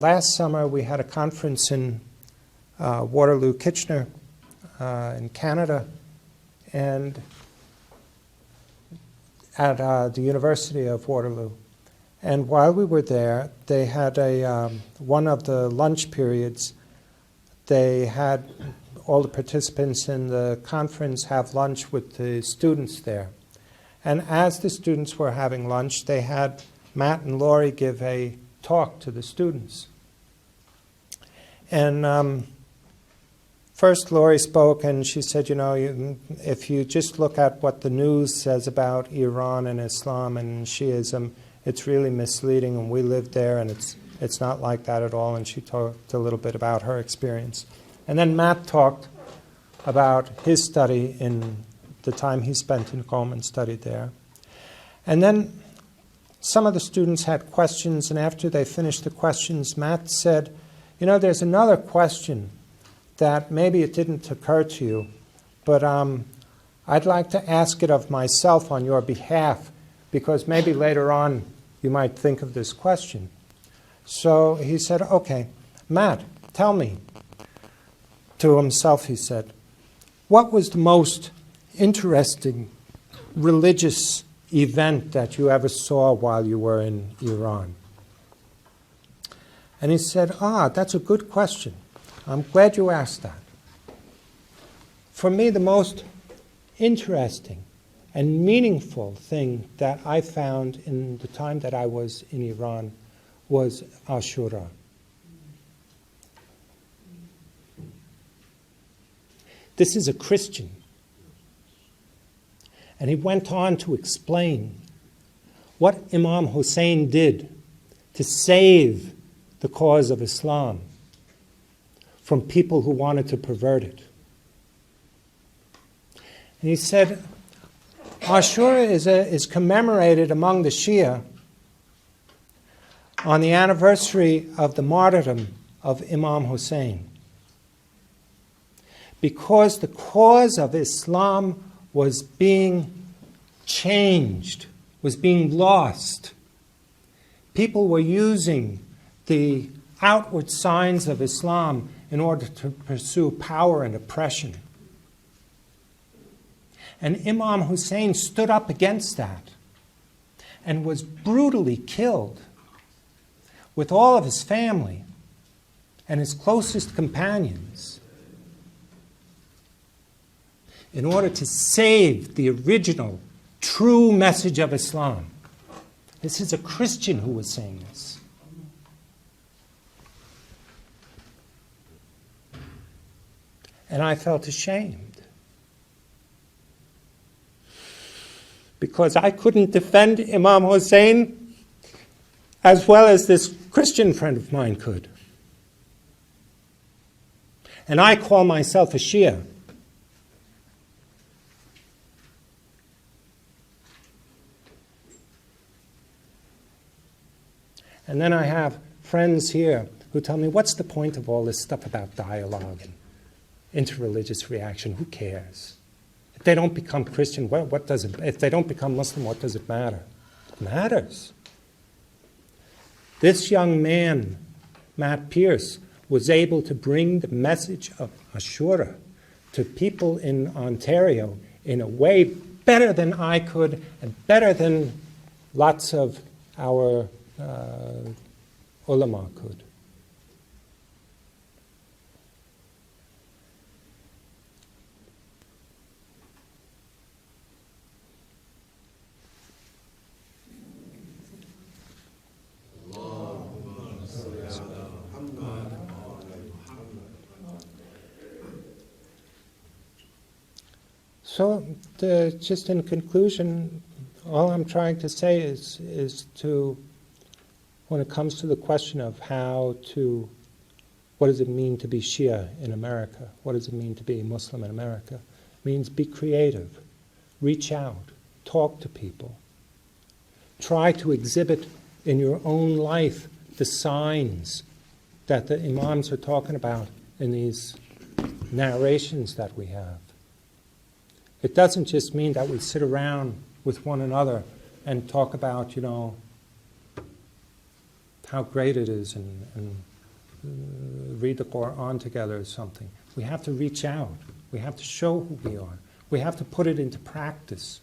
last summer we had a conference in Waterloo, Kitchener, in Canada, and at the University of Waterloo. And while we were there, they had one of the lunch periods, they had all the participants in the conference have lunch with the students there. And as the students were having lunch, they had Matt and Laurie give a talk to the students. And first Laurie spoke and she said, if you just look at what the news says about Iran and Islam and Shiism, it's really misleading, and we lived there, and it's not like that at all. And she talked a little bit about her experience. And then Matt talked about his study in the time he spent in Qom and studied there. And then some of the students had questions, and after they finished the questions, Matt said, there's another question that maybe it didn't occur to you, but I'd like to ask it of myself on your behalf, because maybe later on you might think of this question. So he said, okay, Matt, tell me. To himself, he said, what was the most interesting religious event that you ever saw while you were in Iran? And he said, that's a good question. I'm glad you asked that. For me, the most interesting and meaningful thing that I found in the time that I was in Iran was Ashura. This is a Christian. And he went on to explain what Imam Hussein did to save the cause of Islam from people who wanted to pervert it. And he said, Ashura is commemorated among the Shia on the anniversary of the martyrdom of Imam Hussein, because the cause of Islam was being changed, was being lost. People were using the outward signs of Islam in order to pursue power and oppression. And Imam Hussein stood up against that and was brutally killed with all of his family and his closest companions in order to save the original, true message of Islam. This is a Christian who was saying this. And I felt ashamed, because I couldn't defend Imam Hussein as well as this Christian friend of mine could. And I call myself a Shia. And then I have friends here who tell me, what's the point of all this stuff about dialogue and interreligious reaction? Who cares? If they don't become Christian, what does it? If they don't become Muslim, what does it matter? It matters. This young man, Matt Pierce, was able to bring the message of Ashura to people in Ontario in a way better than I could and better than lots of our ulama could. So, just in conclusion, all I'm trying to say is to, when it comes to the question of what does it mean to be Shia in America? What does it mean to be Muslim in America? It means be creative, reach out, talk to people. Try to exhibit in your own life the signs that the imams are talking about in these narrations that we have. It doesn't just mean that we sit around with one another and talk about, how great it is and read the Quran together or something. We have to reach out. We have to show who we are. We have to put it into practice.